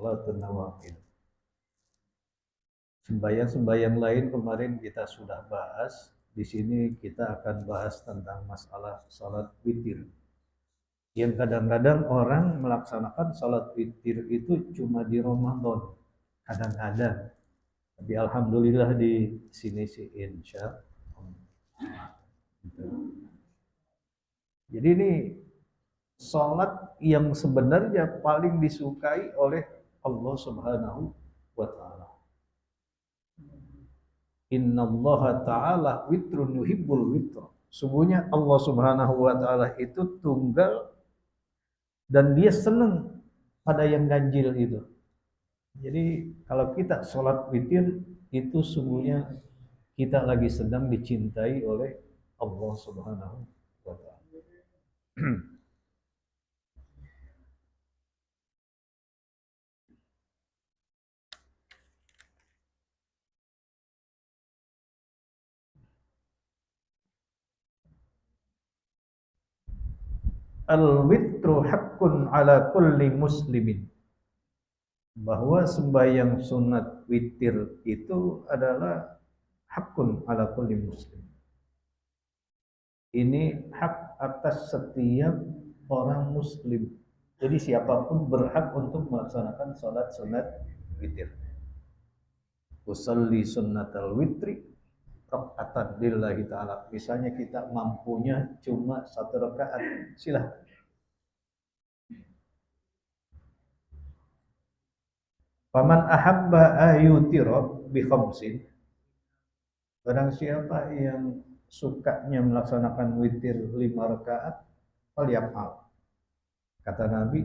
salatun nawafil. Sembahyang-sembahyang lain kemarin kita sudah bahas. Di sini kita akan bahas tentang masalah salat witir. Yang kadang-kadang orang melaksanakan salat witir itu cuma di Ramadan. Kadang-kadang. Tapi alhamdulillah di sini sih insya Allah. Jadi ini salat yang sebenarnya paling disukai oleh Allah Subhanahu wa taala. Innallaha ta'ala witrun yuhibbul witr. Sungguhnya Allah Subhanahu wa taala itu tunggal dan dia senang pada yang ganjil itu. Jadi kalau kita sholat witir itu sungguhnya kita lagi sedang dicintai oleh Allah Subhanahu wa taala. Al-witru haqqun ala kulli muslimin. Bahwa sembahyang sunat witir itu adalah haqqun ala kulli muslim. Ini hak atas setiap orang muslim. Jadi siapapun berhak untuk melaksanakan salat sunat witir. Usalli sunnatal witri rakaatan lillahi ta'ala. Misalnya kita mampunya cuma 1 rakaat, silahkan. Faman ahabba ayutira bi khamsin. Barang siapa yang sukanya melaksanakan witir 5 rakaat, falyaf'al. Kata Nabi,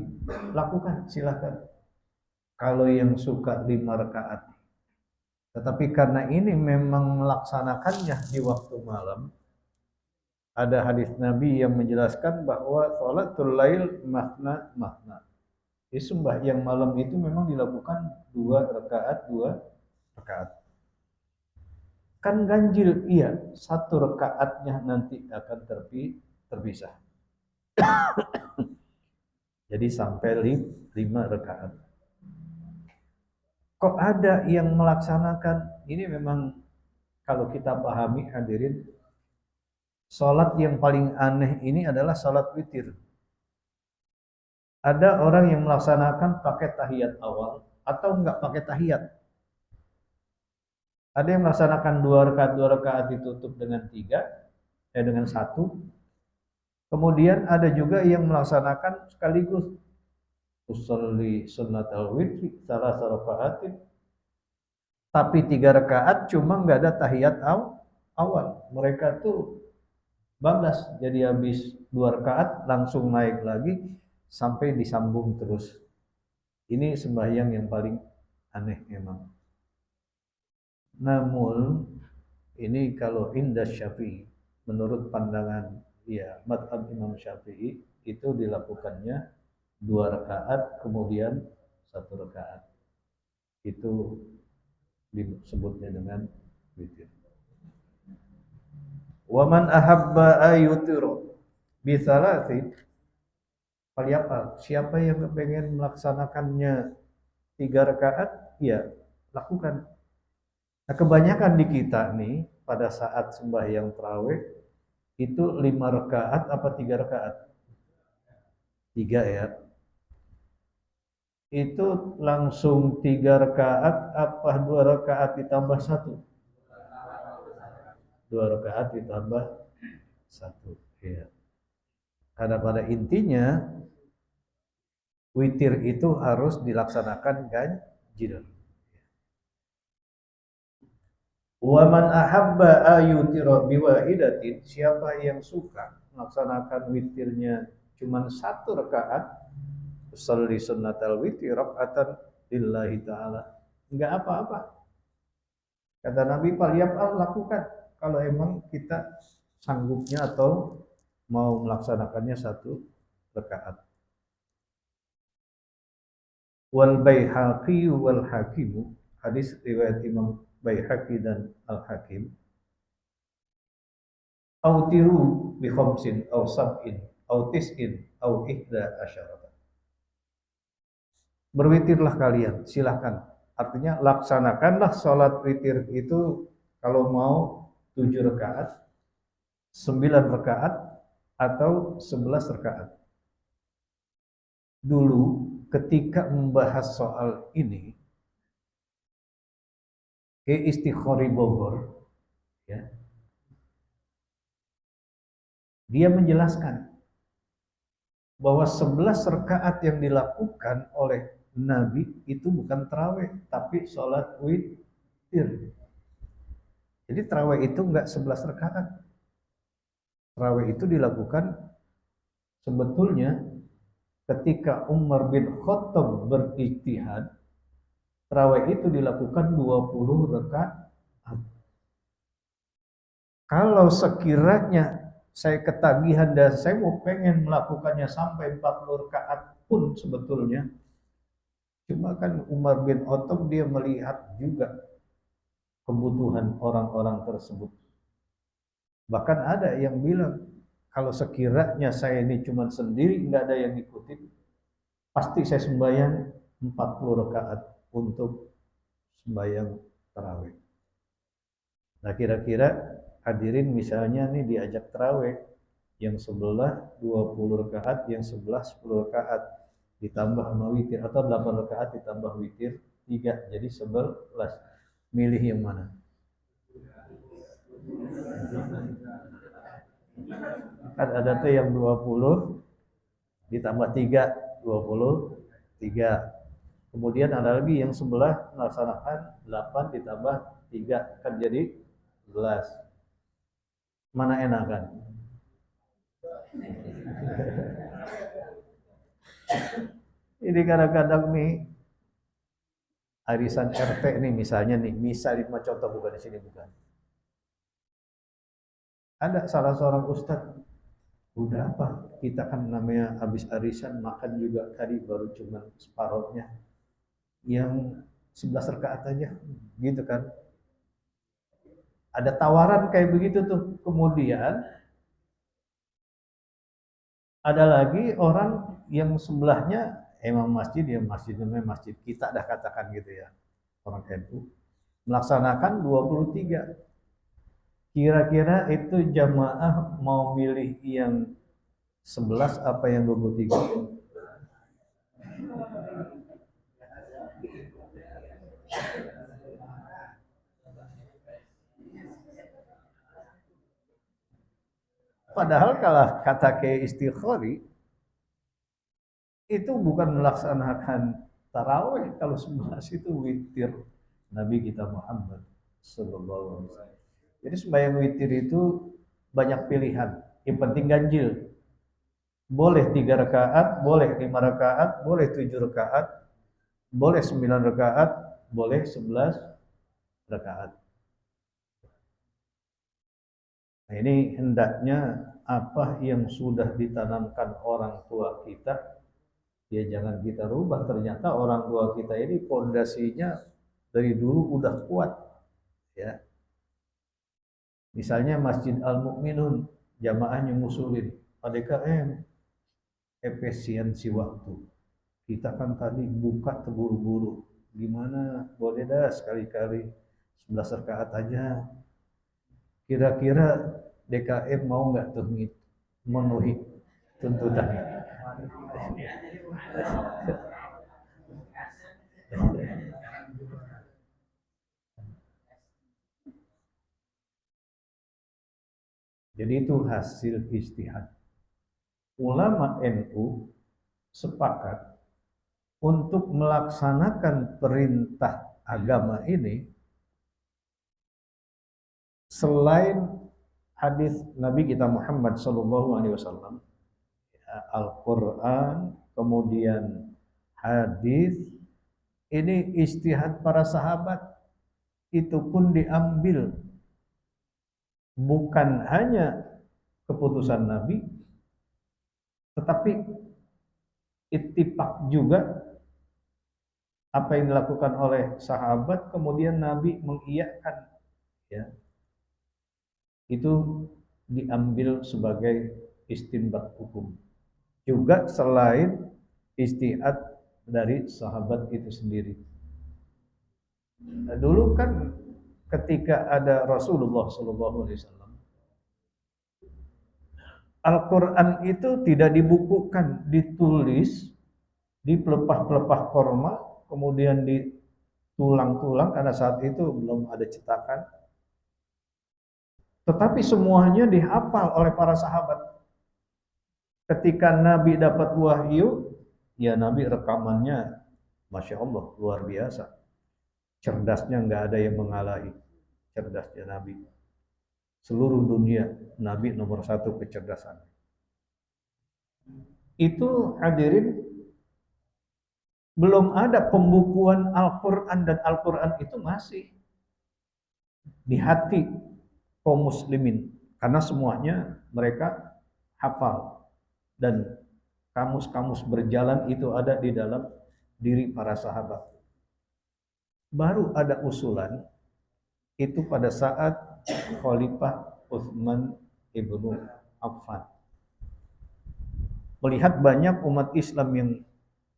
lakukan, silahkan. Kalau yang suka 5 rakaat. Tetapi karena ini memang melaksanakannya di waktu malam, ada hadis Nabi yang menjelaskan bahwa sholatul lail mahna mahna. Jadi sembahyang malam itu memang dilakukan 2 rakaat, 2 rakaat. Kan ganjil, iya, 1 rakaatnya nanti akan terpisah. Jadi sampai 5 rakaat. Kok ada yang melaksanakan, ini memang kalau kita pahami hadirin, salat yang paling aneh ini adalah salat witir. Ada orang yang melaksanakan pakai tahiyat awal atau enggak pakai tahiyat. Ada yang melaksanakan 2 rakaat ditutup dengan 1. Kemudian ada juga yang melaksanakan sekaligus usolli sunnatal witri salah rakaatin, tapi 3 rakaat cuma nggak ada tahiyat awal. Mereka tuh bablas, jadi habis 2 rakaat langsung naik lagi sampai disambung terus. Ini sembahyang yang paling aneh memang. Namun ini kalau indah Syafi'i, menurut pandangan ya madhab Imam Syafi'i, itu dilakukannya 2 rakaat kemudian 1 rakaat. Itu disebutnya dengan witir. Waman ahabba ayutiru bisalasi falyafal. Siapa yang pengen melaksanakannya 3 rakaat, ya lakukan. Nah, kebanyakan di kita nih pada saat sembahyang tarawih itu 5 rakaat apa 3 rakaat? 3 ya. Itu langsung 3 rakaat apa 2 rakaat ditambah 1? 2 rakaat ditambah 1. Ya. Karena pada intinya witir itu harus dilaksanakan ganjil. Wa man ahabba ayutira biwahidatin, siapa yang suka melaksanakan witirnya cuma 1 rakaat, usolli sunnatal witri rakaatan lillahi ta'ala, enggak apa-apa. Kata Nabi, falyaf'al, lakukan kalau emang kita sanggupnya atau mau melaksanakannya 1 rakaat. Wal Baihaqi wal Hakim, hadis riwayat Imam Baihaqi dan Al-Hakim, autiru bi khamsin aw sab'in aw tis'in aw ihda asyarata. berwitirlah kalian, silahkan. Artinya laksanakanlah sholat witir itu kalau mau 7 rakaat, 9 rakaat, atau 11 rakaat. Dulu ketika membahas soal ini, ke Istiqori Bogor, ya, dia menjelaskan bahwa 11 rakaat yang dilakukan oleh Nabi itu bukan tarawih, tapi sholat witir. Jadi tarawih itu enggak 11 rakaat. Tarawih itu dilakukan sebetulnya ketika Umar bin Khattab berijtihad, tarawih itu dilakukan 20 rakaat. Kalau sekiranya saya ketagihan dan saya mau pengen melakukannya sampai 40 rakaat pun sebetulnya, cuma kan Umar bin Khattab dia melihat juga kebutuhan orang-orang tersebut. Bahkan ada yang bilang, kalau sekiranya saya ini cuma sendiri, nggak ada yang ngikutin, pasti saya sembahyang 40 rakaat untuk sembahyang tarawih. Nah kira-kira hadirin misalnya nih diajak tarawih, yang sebelah 20 rakaat, yang sebelah 10 rakaat, ditambah sama witir, atau 8 rakaat ditambah witir 3, jadi 11. Milih yang mana? Kan ada tuh yang 20 ditambah 3, 23. Kemudian ada lagi yang sebelah melaksanakan 8 ditambah 3, kan jadi 11. Mana enakan? Ini kadang-kadang nih arisan RT nih misalnya nih, misalnya contoh bukan di sini bukan. Ada salah seorang ustadz, udah apa? Kita kan namanya habis arisan makan juga tadi baru cuma separohnya. Yang 11 rakaat aja gitu kan. Ada tawaran kayak begitu tuh. Kemudian ada lagi orang yang sebelahnya emang masjid, ya masjid namanya masjid kita dah katakan gitu ya, orang NU melaksanakan 23. Kira-kira itu jamaah mau milih yang 11 apa yang 23? Padahal kalau kata ke Istiqori itu bukan melaksanakan taraweh, kalau 11 itu witir Nabi kita Muhammad sallallahu alaihi wasallam. Jadi sembahyang witir itu banyak pilihan. Yang penting ganjil. Boleh 3 rakaat, boleh 5 rakaat, boleh 7 rakaat, boleh 9 rakaat, boleh 11 rakaat. Nah, ini hendaknya apa yang sudah ditanamkan orang tua kita, ya jangan kita rubah. Ternyata orang tua kita ini fondasinya dari dulu udah kuat, ya. Misalnya Masjid Al-Mukminun, jamaahnya ngusulin PDKM, efisiensi waktu. Kita kan tadi buka terburu-buru. Gimana? Boleh dah sekali-kali 11 rakaat aja. Kira-kira DKM mau nggak tuh memenuhi tuntutan? Jadi itu hasil ijtihad. Ulama NU sepakat untuk melaksanakan perintah agama ini selain hadis Nabi kita Muhammad sallallahu alaihi wasallam, Al-Qur'an, kemudian hadis, ini ijtihad para sahabat itu pun diambil bukan hanya keputusan Nabi, tetapi ittifaq juga apa yang dilakukan oleh sahabat, kemudian Nabi mengiyakan, ya. Itu diambil sebagai istinbat hukum. Juga selain ijtihad dari sahabat itu sendiri. Nah, dulu kan ketika ada Rasulullah SAW, Al-Quran itu tidak dibukukan, ditulis di pelepah-pelepah korma, kemudian di tulang-tulang karena saat itu belum ada cetakan. Tetapi semuanya dihafal oleh para sahabat. Ketika Nabi dapat wahyu, ya Nabi rekamannya, Masya Allah, luar biasa. Cerdasnya nggak ada yang mengalahi cerdasnya Nabi. Seluruh dunia, Nabi nomor satu kecerdasan. Itu hadirin, belum ada pembukuan Al-Quran, dan Al-Quran itu masih di hati kaum muslimin. Karena semuanya mereka hafal. Dan kamus-kamus berjalan itu ada di dalam diri para sahabat. Baru ada usulan itu pada saat Khalifah Utsman ibnu Affan. Melihat banyak umat Islam yang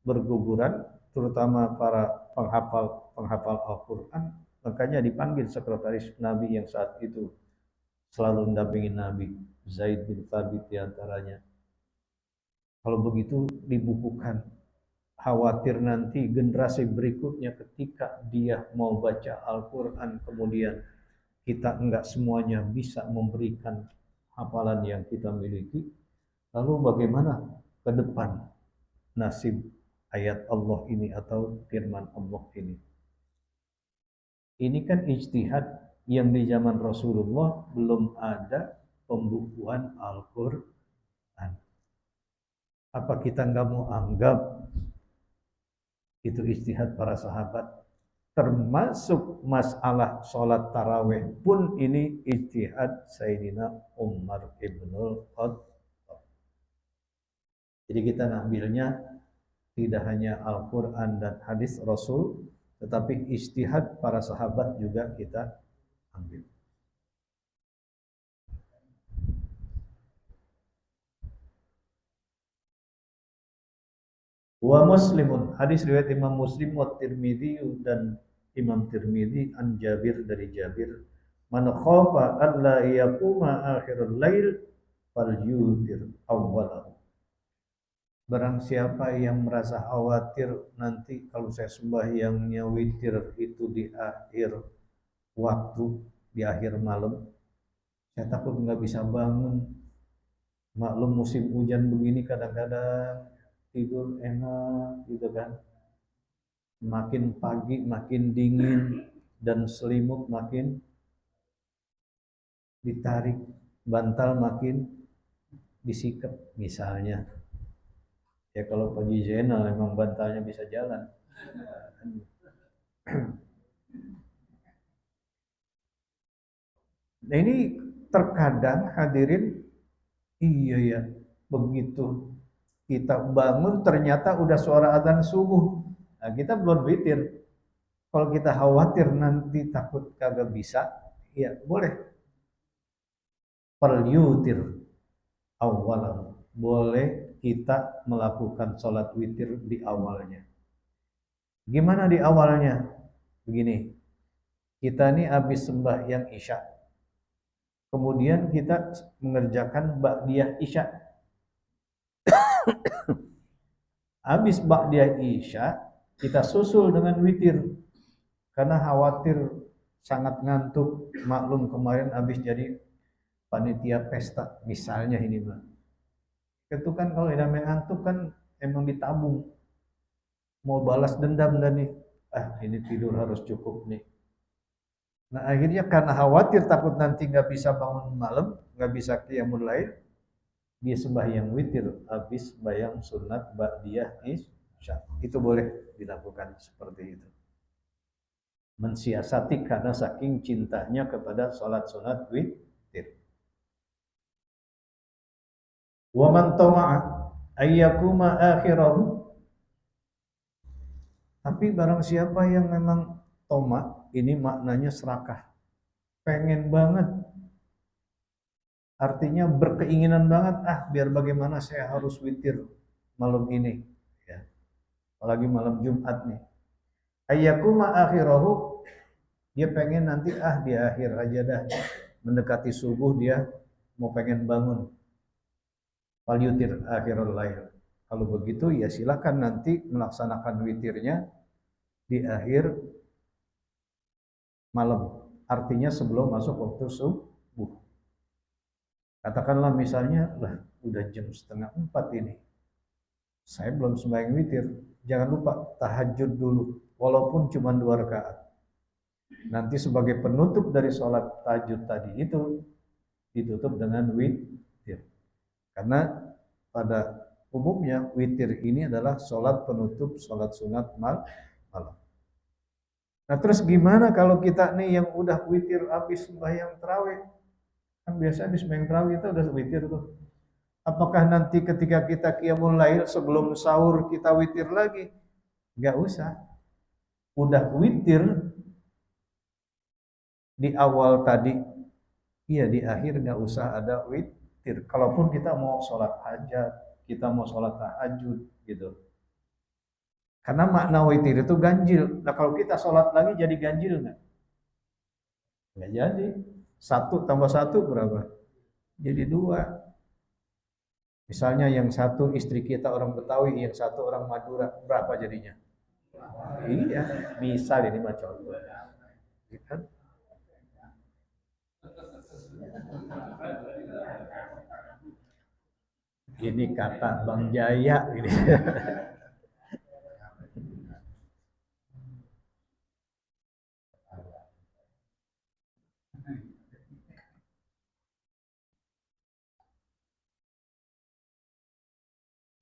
berguguran, terutama para penghafal Al-Quran, makanya dipanggil sekretaris Nabi yang saat itu selalu mendampingi Nabi, Zaid bin Thabit diantaranya. Kalau begitu dibukukan, khawatir nanti generasi berikutnya ketika dia mau baca Al-Quran, kemudian kita enggak semuanya bisa memberikan hafalan yang kita miliki, lalu bagaimana ke depan nasib ayat Allah ini atau firman Allah ini. Ini kan ijtihad yang di zaman Rasulullah belum ada pembukuan Al-Quran. Apa kita nggak mau anggap itu ijtihad para sahabat? Termasuk masalah sholat taraweh pun ini ijtihad Sayyidina Umar ibnul Khattab. Jadi kita ngambilnya tidak hanya Al-Quran dan hadis Rasul, tetapi ijtihad para sahabat juga kita ambil. Wa Muslimun, hadis riwayat Imam Muslim wa Tirmidzi, dan Imam Tirmidzi an Jabir, dari Jabir, man khafa alla yaquma akhirul lail falyutir awwalahu. Barang siapa yang merasa khawatir nanti kalau saya sembahyangnya witir itu di akhir waktu, di akhir malam, saya takut nggak bisa bangun. Maklum musim hujan begini kadang-kadang tidur enak gitu kan. Makin pagi makin dingin dan selimut makin ditarik, bantal makin disikat misalnya. Ya kalau Panji Zainal memang bantalnya bisa jalan. Nah ini terkadang hadirin, iya ya, begitu kita bangun ternyata udah suara adzan subuh. Nah, kita belum witir. Kalau kita khawatir nanti takut kagak bisa, ya boleh. Falyutir awwalan. Boleh kita melakukan sholat witir di awalnya. Gimana di awalnya? Begini, kita ini habis sembahyang Isya. Kemudian kita mengerjakan ba'diyah Isya. Habis ba'diyah Isya, kita susul dengan witir. Karena khawatir sangat ngantuk. Maklum kemarin habis jadi panitia pesta, misalnya ini mah. Itu kan kalau namanya ngantuk kan emang ditabung. Mau balas dendam dan nih, ini tidur harus cukup nih. Nah akhirnya karena khawatir takut nanti nggak bisa bangun malam, nggak bisa qiyamul lail, dia sembahyang witir habis bayang sunat ba'diyah isya. Itu boleh dilakukan seperti itu. Mensiasati karena saking cintanya kepada sholat sunat witir. Wa man tawa'a ayyakuma akhirahu. Tapi barang siapa yang memang toma, ini maknanya serakah. Pengen banget. Artinya berkeinginan banget, biar bagaimana saya harus witir malam ini. Ya. apalagi malam Jumat nih. Ayyakuma akhirahu, dia pengen nanti di akhir aja dah, mendekati subuh dia mau pengen bangun. Fal yutir akhirul lail. Kalau begitu ya silakan nanti melaksanakan witirnya di akhir malam. Artinya sebelum masuk waktu subuh. Katakanlah misalnya, lah udah jam 3:30 ini. Saya belum sembahyang witir. Jangan lupa tahajud dulu, walaupun cuma 2 rakaat. Nanti sebagai penutup dari sholat tahajud tadi itu ditutup dengan witir. Karena pada umumnya witir ini adalah sholat penutup sholat sunat malam. Nah terus gimana kalau kita nih yang udah witir habis sembahyang tarawih? Kan biasa habis sembahyang tarawih itu udah witir tuh. Apakah nanti ketika kita qiyamul lail sebelum sahur kita witir lagi? Enggak usah. Udah witir di awal tadi, iya di akhir nggak usah ada witir. Kalaupun kita mau sholat hajat, kita mau sholat tahajud gitu. Karena makna witir itu ganjil. Nah kalau kita sholat lagi jadi ganjil nggak? Nggak jadi. 1 tambah 1 berapa? Jadi 2. Misalnya yang satu istri kita orang Betawi, yang satu orang Madura, berapa jadinya? Iya, misal ini mah contoh. Ya kan? Ini kata Bang Jaya ini.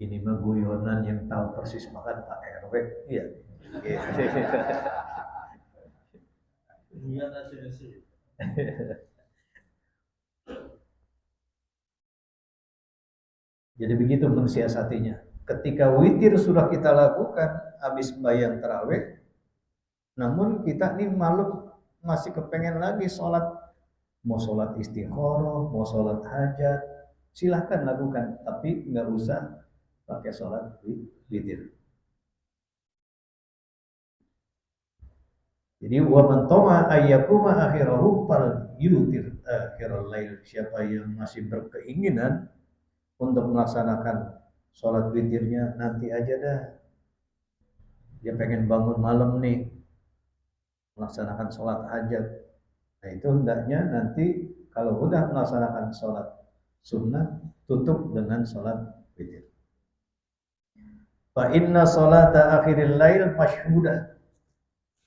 Ini mah guyonan yang tahu persis makan Pak RW. Iya. Iya. Jadi begitu mensiasatinya. Ketika witir sudah kita lakukan habis bayang taraweh, namun kita nih malam masih kepengen lagi sholat, mau sholat istikharah, mau sholat hajat, silahkan lakukan, tapi nggak usah pakai sholat witir. Jadi wa man tama ayyakuma akhirahu fal yutir akhiral lail. Siapa yang masih berkeinginan untuk melaksanakan sholat witirnya nanti aja dah. Dia pengen bangun malam nih melaksanakan sholat hajat. Nah itu hendaknya nanti kalau udah melaksanakan sholat sunnah tutup dengan sholat witir. Fa inna sholata akhiril lail masyhudah.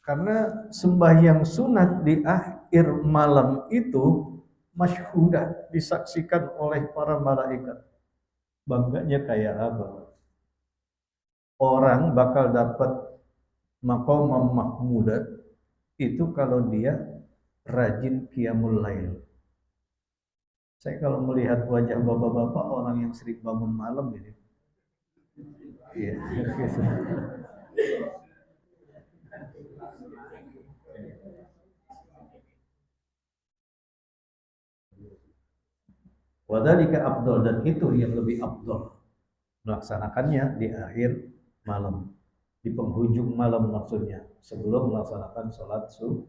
Karena sembahyang sunat di akhir malam itu masyhudah, disaksikan oleh para malaikat. Bangganya kayak apa? Orang bakal dapat maqamah mahmudah itu kalau dia rajin qiyamul lail. Saya kalau melihat wajah bapak-bapak orang yang sering bangun malam ini. Iya. Wadhalika afdal, dan itu yang lebih afdal melaksanakannya di akhir malam, di penghujung malam maksudnya, sebelum melaksanakan sholat subuh.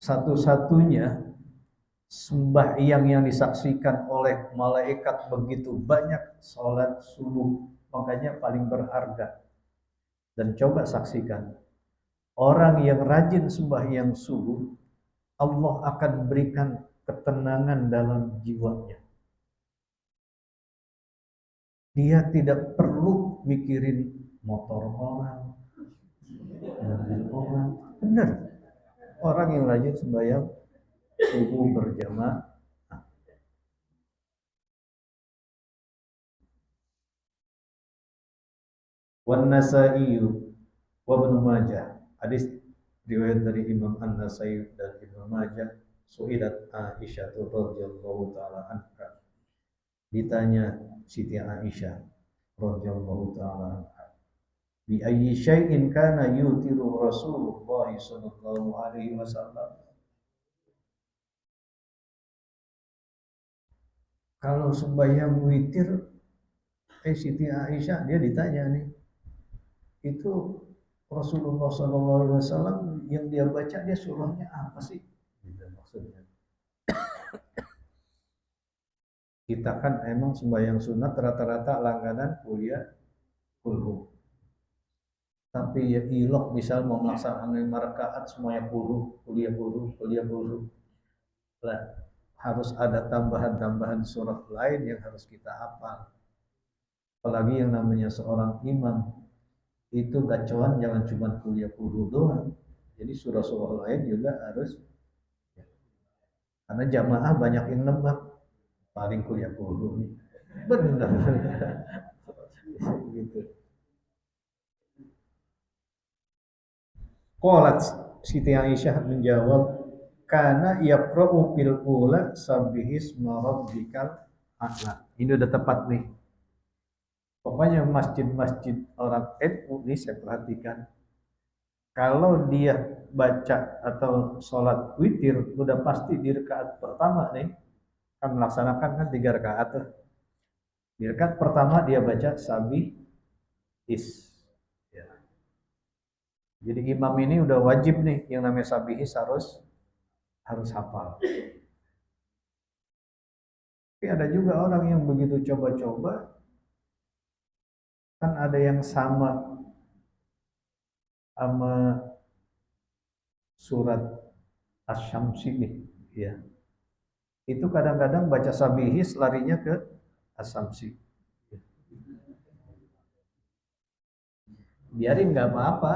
Satu-satunya sembahyang yang disaksikan oleh malaikat begitu banyak sholat subuh, makanya paling berharga. Dan coba saksikan, orang yang rajin sembahyang subuh, Allah akan berikan ketenangan dalam jiwanya. Dia tidak perlu mikirin motor orang, mobil orang. Benar. Orang yang rajin sembahyang subuh berjamaah. Wan Nasa'i wa Ibnu Majah. Hadis riwayat dari Imam An-Nasa'i dan Ibnu Majah. Su'ilat Aisyah radhiyallahu taala anha. Ditanya Siti Aisyah radhiyallahu taala anha, bi ayyi syai'in kana yutiru Rasulullah sallallahu alaihi wasallam. Kalau sembahyang witir, Siti Aisyah dia ditanya nih, itu Rasulullah SAW yang dia baca dia surahnya apa sih? Gitu maksudnya. Kita kan emang sembahyang sunat rata-rata langganan kuliah kulhu. Tapi ya ilok misal mau melaksanakan 5 rakaat semuanya kuliah kulhu. Lah, harus ada tambahan-tambahan surah lain yang harus kita hafal. Apalagi yang namanya seorang imam itu gacuan jangan cuma kuliah kulhu doang. Jadi surah-surah lain juga harus, karena jamaah banyak yang nebak paling kuliah kulhu nih. Benar. Gitu. Qalat Siti Aisyah menjawab, karena yaqra'u fil ula sabbihisma rabbikal a'la. Ini udah tepat nih. Pokoknya masjid-masjid orang NU ini saya perhatikan, kalau dia baca atau sholat witir udah pasti di rakaat pertama nih, kan melaksanakan kan 3 rakaat tuh. Di rakaat pertama dia baca sabih is. Ya. Jadi imam ini udah wajib nih yang namanya sabihis harus hafal. Tapi ada juga orang yang begitu coba-coba, kan ada yang sama surat Asy-Syamsi nih, ya. Itu kadang-kadang baca sabihis larinya ke Asy-Syamsi. Biarin nggak apa-apa.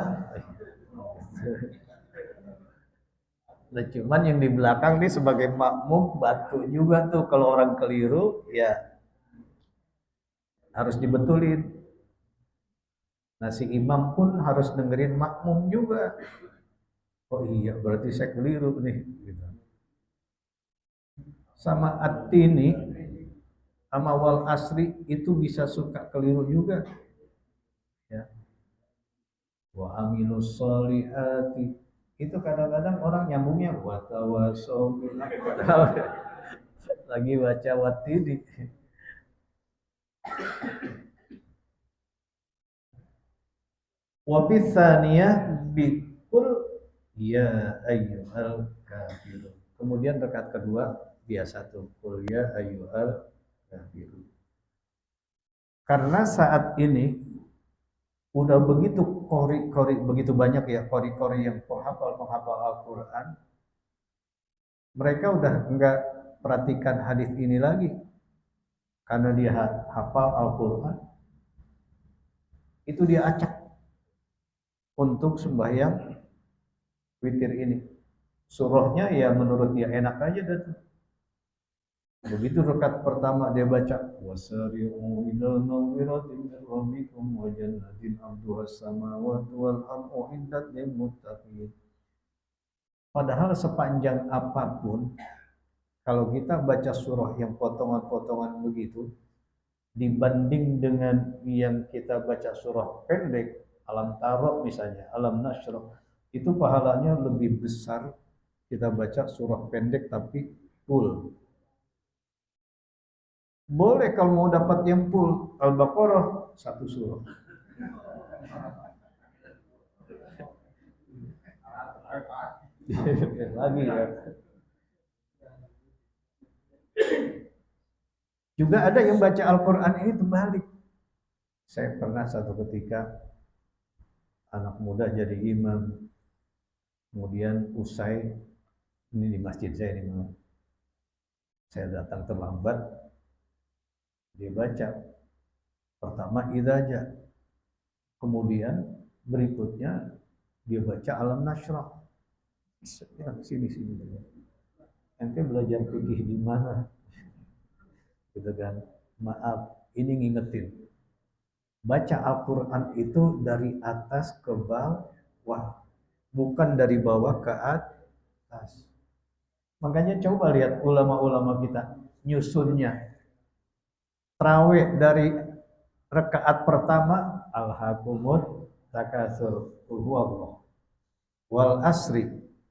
Nah, cuman yang di belakang nih sebagai makmum bantu juga tuh kalau orang keliru ya harus dibetulin. Nah si imam pun harus dengerin makmum juga. Oh iya berarti saya keliru nih. Gitu. Sama at-tini, sama wal asri itu bisa suka keliru juga. Ya. Wa aminus solihati. Itu kadang-kadang orang nyambungnya wa tawasau padahal lagi baca watini. Wa bitsaniyah bikul ya ayyuhal kafirun. Kemudian rakaat kedua biasa tuh kul ya ayyuhal kafirun. Karena saat ini udah begitu kori begitu banyak ya kori yang penghafal Al-Qur'an. Mereka udah enggak perhatikan hadis ini lagi. Karena dia hafal Al-Qur'an, itu dia acak untuk sembahyang witir ini. Surahnya ya menurut dia enak aja dah tuh. Begitu rakaat pertama dia baca wasari'u ila mawiratin min rabbikum wa jannatin 'arduha as-samawati wal ardu uiddat lil muttaqin. Padahal sepanjang apapun kalau kita baca surah yang potongan-potongan begitu dibanding dengan yang kita baca surah pendek Alam Taro misalnya, Alam Nashrah, itu pahalanya lebih besar kita baca surah pendek tapi full. Boleh kalau mau dapat yang full Al-Baqarah satu surah. Lagi ya. Juga ada yang baca Al-Quran ini terbalik. Saya pernah satu ketika anak muda jadi imam, kemudian usai ini di masjid saya ini, saya datang terlambat, dia baca pertama idaja, kemudian berikutnya dia baca Alam Nashrah. Sini. Ente belajar fikih di mana? Gitu kan. Maaf, ini ngingetin. Baca Al-Quran itu dari atas ke bawah, bukan dari bawah ke atas. Makanya coba lihat ulama-ulama kita nyusunnya. Tarawih dari rakaat pertama Al-Hakumut Takasur Qul huwallah wal asri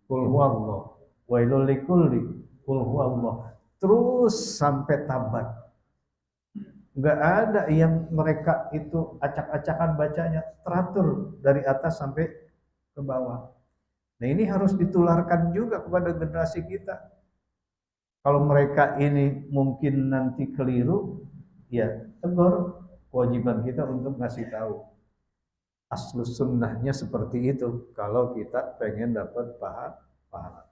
Qul huwallah wailul likulli Qul huwallah terus sampai tabat. Nggak ada yang mereka itu acak-acakan bacanya, teratur dari atas sampai ke bawah. Nah ini harus ditularkan juga kepada generasi kita. Kalau mereka ini mungkin nanti keliru, ya tegur. Kewajiban kita untuk ngasih tahu. Aslus sunnahnya seperti itu. Kalau kita pengen dapat pahala.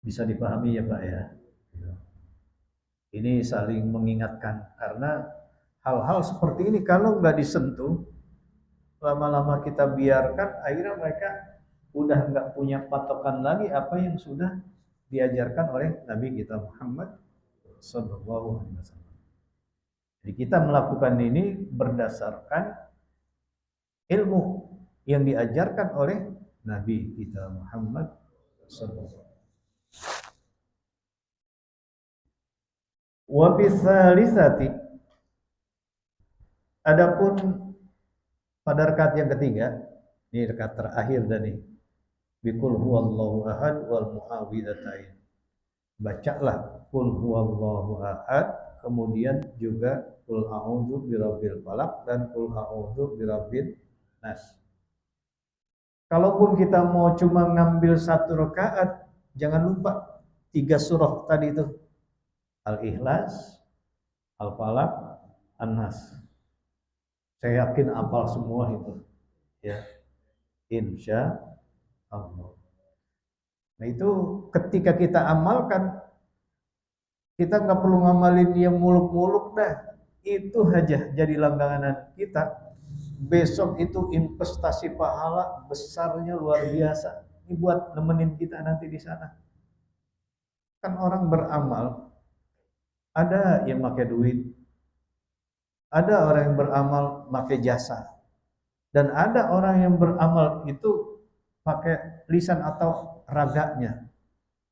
Bisa dipahami ya Pak ya. Ini saling mengingatkan karena hal-hal seperti ini kalau nggak disentuh, lama-lama kita biarkan, akhirnya mereka udah nggak punya patokan lagi apa yang sudah diajarkan oleh Nabi kita Muhammad Sallallahu Alaihi Wasallam. Jadi kita melakukan ini berdasarkan ilmu yang diajarkan oleh Nabi kita Muhammad Sallallahu Alaihi Wasallam. Wa bisalisati, adapun pada rakaat yang ketiga, ini rakaat terakhir dan ini bikul huwallahu ahad wal muawwidzatain. Bacalah kul huwallahu ahad, kemudian juga kul a'udzu birabbil falaq dan kul a'udzu birabbin nas. Kalaupun kita mau cuma ngambil satu rakaat, jangan lupa 3 surah tadi itu. Al-Ikhlas, Al-Falaq, An-Nas. Saya yakin hafal semua itu. Ya. Insya Allah. Nah itu ketika kita amalkan, kita nggak perlu ngamalin yang muluk-muluk dah. Itu aja jadi langganan kita. Besok itu investasi pahala besarnya luar biasa. Ini buat nemenin kita nanti di sana. Kan orang beramal, ada yang pakai duit, ada orang yang beramal pakai jasa, dan ada orang yang beramal itu pakai lisan atau raganya.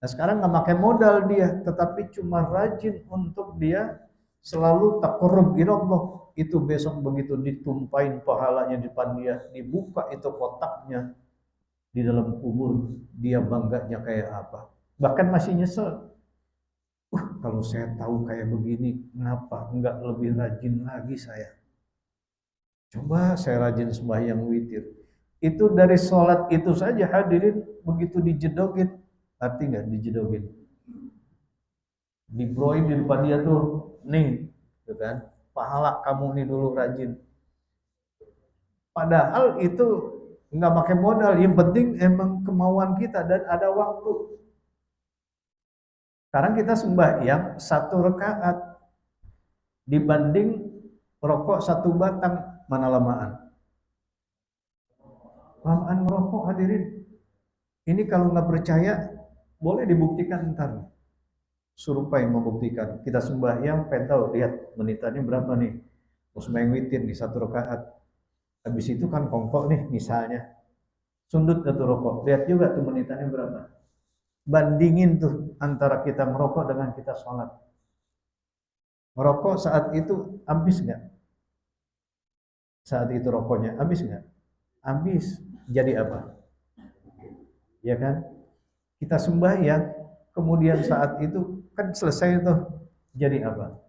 Nah sekarang nggak pakai modal dia, tetapi cuma rajin untuk dia selalu taqarrub ilallah. Itu besok begitu ditumpahin pahalanya di depan dia, dibuka itu kotaknya di dalam kubur, dia bangganya kayak apa. Bahkan masih nyesel. Kalau saya tahu kayak begini, kenapa nggak lebih rajin lagi saya? Coba saya rajin sembahyang witir. Itu dari sholat itu saja hadirin begitu dijedogin, arti nggak dijedogin? Dibroin di depan dia tuh, nih, gitu kan? Pahala kamu nih dulu rajin. Padahal itu nggak pakai modal, yang penting emang kemauan kita dan ada waktu. Sekarang kita sembahyang 1 rakaat dibanding rokok 1 batang, mana lamaan? Lamaan merokok hadirin. Ini kalau nggak percaya, boleh dibuktikan ntar. Surupai membuktikan. Kita sembahyang, pengen tahu, lihat menitannya berapa nih. Mau sembahyang witir di 1 rakaat. Habis itu kan kongkok nih misalnya. Sundut satu rokok. Lihat juga tuh menitannya berapa. Bandingin tuh antara kita merokok dengan kita sholat. Merokok saat itu habis nggak? Saat itu rokoknya habis nggak? Habis. Jadi apa? Ya kan? Kita sembahyang, kemudian saat itu kan selesai tuh. Jadi apa?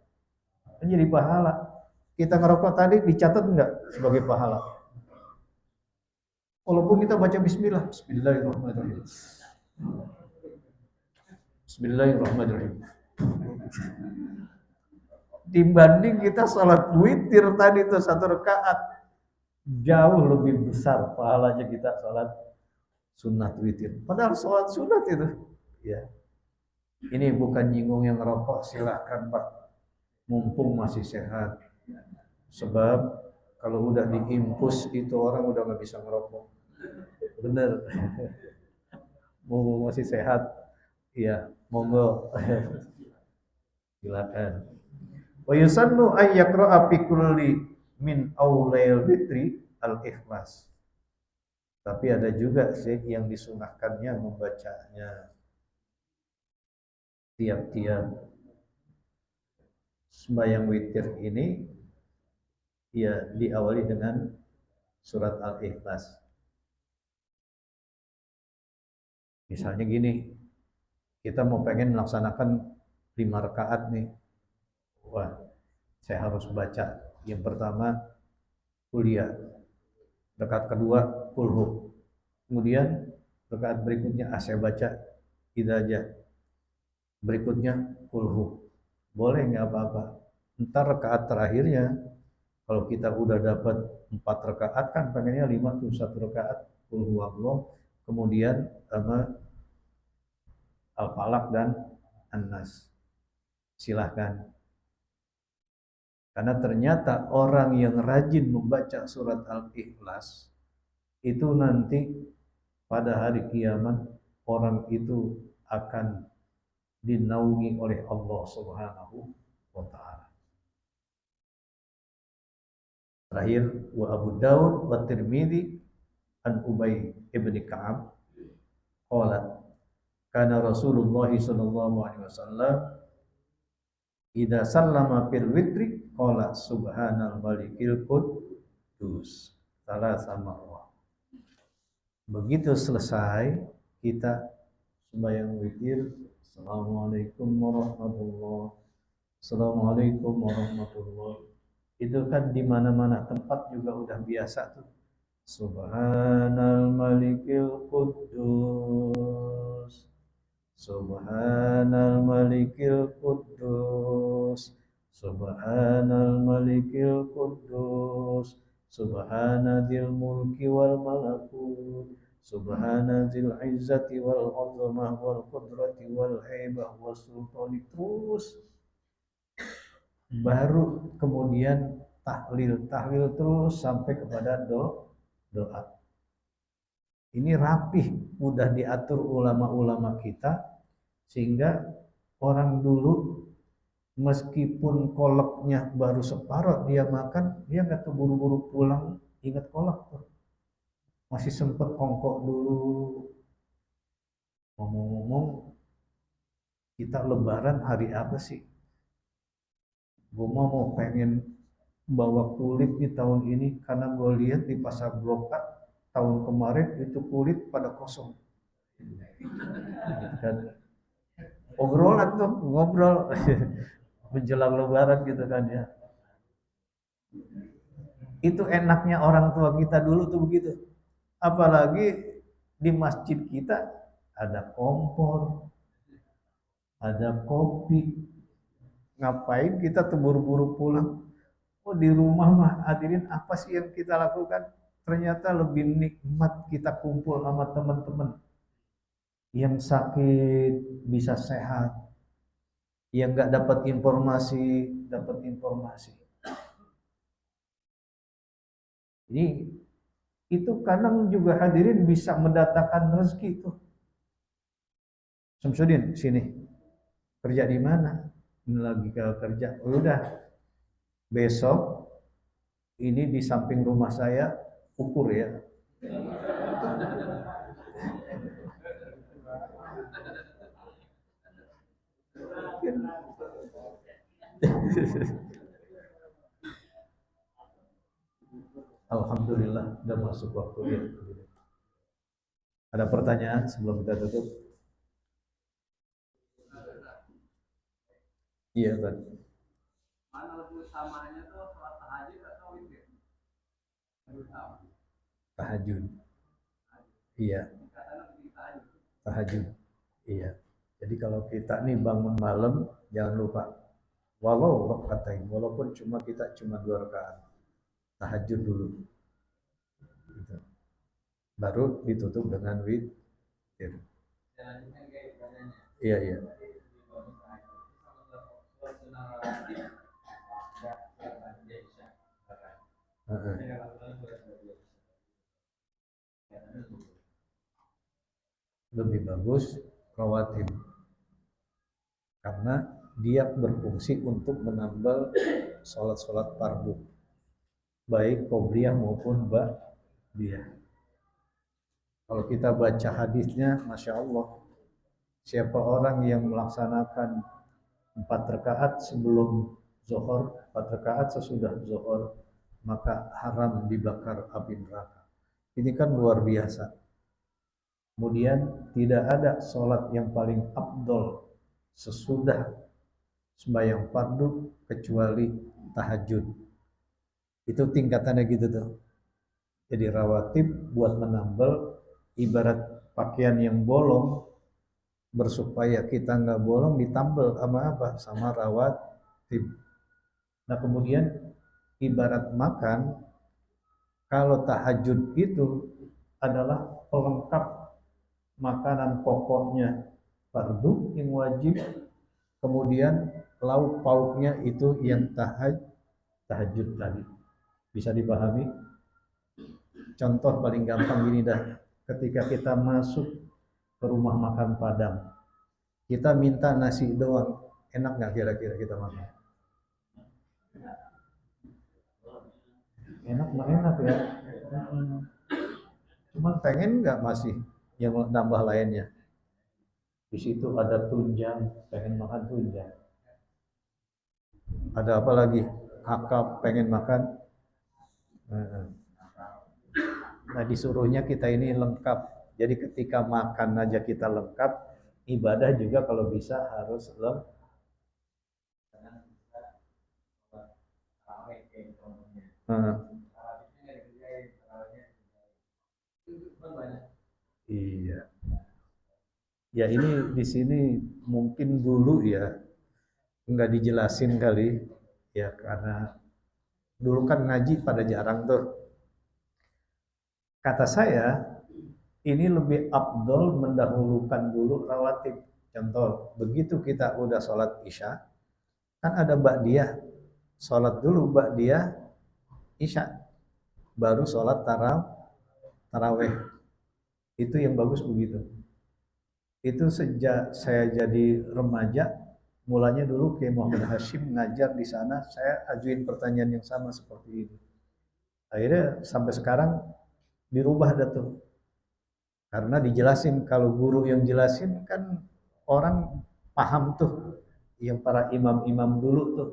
Jadi pahala. Kita ngerokok tadi dicatat nggak sebagai pahala? Walaupun kita baca bismillah, bismillahirrahmanirrahim. Bismillahirrahmanirrahim. Dibanding kita sholat witir tadi itu 1 rakaat, jauh lebih besar pahalanya kita sholat sunat witir. Padahal sholat sunat itu, ya. Ini bukan nyinggung yang ngerokok, silahkan Pak, mumpung masih sehat. Sebab kalau udah diimpus itu orang udah nggak bisa ngerokok. Bener. Mumpung masih sehat, ya monggo. Silakan. Wa yusannu ay yaqra'a fi kulli min awlail fitri al-ikhlas. Tapi ada juga sih yang disunahkannya membacanya tiap-tiap sembahyang witir ini ya diawali dengan surat Al-Ikhlas. Misalnya gini, kita mau pengen melaksanakan 5 rakaat nih, wah saya harus baca yang pertama kuliah, rakaat kedua kulhu, kemudian rakaat berikutnya saya baca idza, berikutnya kulhu. Boleh nggak apa-apa. Ntar rakaat terakhirnya kalau kita udah dapat 4 rakaat kan pengennya 5 tuh, 1 rakaat kulhu Allah, kemudian sama Al-Falaq dan An-Nas. Silahkan. Karena ternyata orang yang rajin membaca surat Al-Ikhlas itu nanti pada hari kiamat orang itu akan dinaungi oleh Allah Subhanahu wa taala. Terakhir wa Abu Daud wa Tirmidzi an Ubay ibn Ka'ab qala kana Rasulullah sallallahu alaihi wasallam idza sallama fil witri qala subhanal malikil quddus salah sama Allah. Begitu selesai kita sembahyang witir, assalamualaikum warahmatullahi, assalamualaikum warahmatullahi. Itu kan di mana-mana tempat juga udah biasa tuh. Subhanal malikil quddus, subhanal malikil quddus, subhanal malikil quddus, subhanadzil mulki wal malakut, subhanadzil izzati wal azamah wal qudrati wal haibah was sultani. Terus baru kemudian tahlil terus sampai kepada doa. Ini rapih, mudah diatur ulama-ulama kita, sehingga orang dulu meskipun kolaknya baru separuh dia makan, dia nggak tuh buru-buru pulang ingat kolak tuh. Masih sempet kongkok dulu. Ngomong-ngomong, kita lebaran hari apa sih? Gue mau pengen bawa kulit di tahun ini karena gue lihat di pasar Blok A tahun kemarin itu kulit pada kosong. Dan obrolan tuh ngobrol menjelang lebaran gitu kan ya. Itu enaknya orang tua kita dulu tuh begitu. Apalagi di masjid kita ada kompor, ada kopi. Ngapain kita tuh buru-buru pulang? Oh di rumah mah hadirin apa sih yang kita lakukan? Ternyata lebih nikmat kita kumpul sama teman-teman. Yang sakit bisa sehat, yang nggak dapat informasi dapat informasi. Jadi itu kadang juga hadirin bisa mendatangkan rezeki itu. Samsudin sini kerja di mana? Ini lagi kerja. Oh, udah besok ini di samping rumah saya ukur ya. Alhamdulillah udah masuk waktu ya. Ada pertanyaan sebelum kita tutup? Iya kan. Mana lebih utamanya tuh sholat tahajud atau witir? Tahajud. Iya. Tahajud. Iya. Jadi kalau kita nih bangun malam jangan lupa walau rakaatain, walaupun kita cuma 2 rakaat. Tahajud dulu. Gitu. Baru ditutup dengan witir. Iya, iya. Lebih bagus rawatib karena dia berfungsi untuk menambal sholat-sholat fardu baik qobliyah maupun ba'diyah. Kalau kita baca hadisnya, masya Allah, siapa orang yang melaksanakan 4 rakaat sebelum zuhur, 4 rakaat sesudah zuhur, maka haram dibakar api neraka. Ini kan luar biasa. Kemudian tidak ada sholat yang paling afdol sesudah sembahyang fardu kecuali tahajud. Itu tingkatannya gitu tuh. Jadi rawatib buat menambal ibarat pakaian yang bolong, bersupaya kita nggak bolong ditambal sama apa? Sama rawatib. Nah kemudian ibarat makan, kalau tahajud itu adalah pelengkap makanan pokoknya fardu yang wajib, kemudian lauk pauknya itu yang tahajud tadi. Bisa dipahami? Contoh paling gampang gini dah, ketika kita masuk ke rumah makan Padang, kita minta nasi doang, enak nggak kira-kira kita makan? Enak nggak enak ya? Cuman pengen nggak masih yang nambah lainnya? Di situ ada tunjang, pengen makan tunjang. Ada apa lagi? Akap, pengen makan. Nah disuruhnya kita ini lengkap. Jadi ketika makan aja kita lengkap, ibadah juga kalau bisa harus lengkap. Iya. Ya ini di sini mungkin dulu ya nggak dijelasin kali ya karena dulu kan ngaji pada jarang tuh. Kata saya ini lebih afdol mendahulukan dulu rawatib. Contoh, begitu kita udah sholat isya, kan ada ba'diyah. Sholat dulu ba'diyah isya, baru sholat taraweh. Itu yang bagus begitu. Itu sejak saya jadi remaja, mulanya dulu ke Muhammad Hashim ngajar di sana, saya ajuin pertanyaan yang sama seperti ini. Akhirnya sampai sekarang dirubah dah tuh. Karena dijelasin, kalau guru yang jelasin kan orang paham tuh, yang para imam-imam dulu tuh.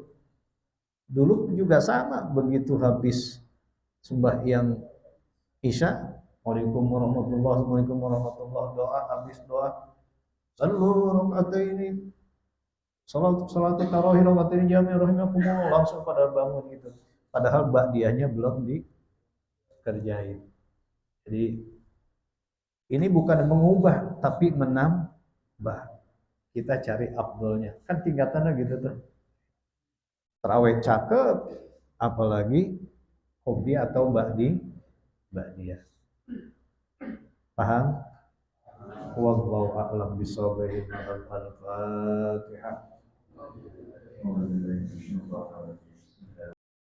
Dulu juga sama, begitu habis sembahyang isya, Waalaikumsalam warahmatullahi, doa, habis doa, sallu ini salat tarawih rakaat jami rahimakumullah, langsung pada bangun gitu. Padahal ba'diyahnya belum dikerjain. Jadi ini bukan mengubah tapi menambah. Kita cari afdolnya. Kan tingkatannya gitu tuh. Tarawih cakep, apalagi qobliyah atau ba'diyah. Paham? Wallahu a'lam bishawab. Al-Fatihah.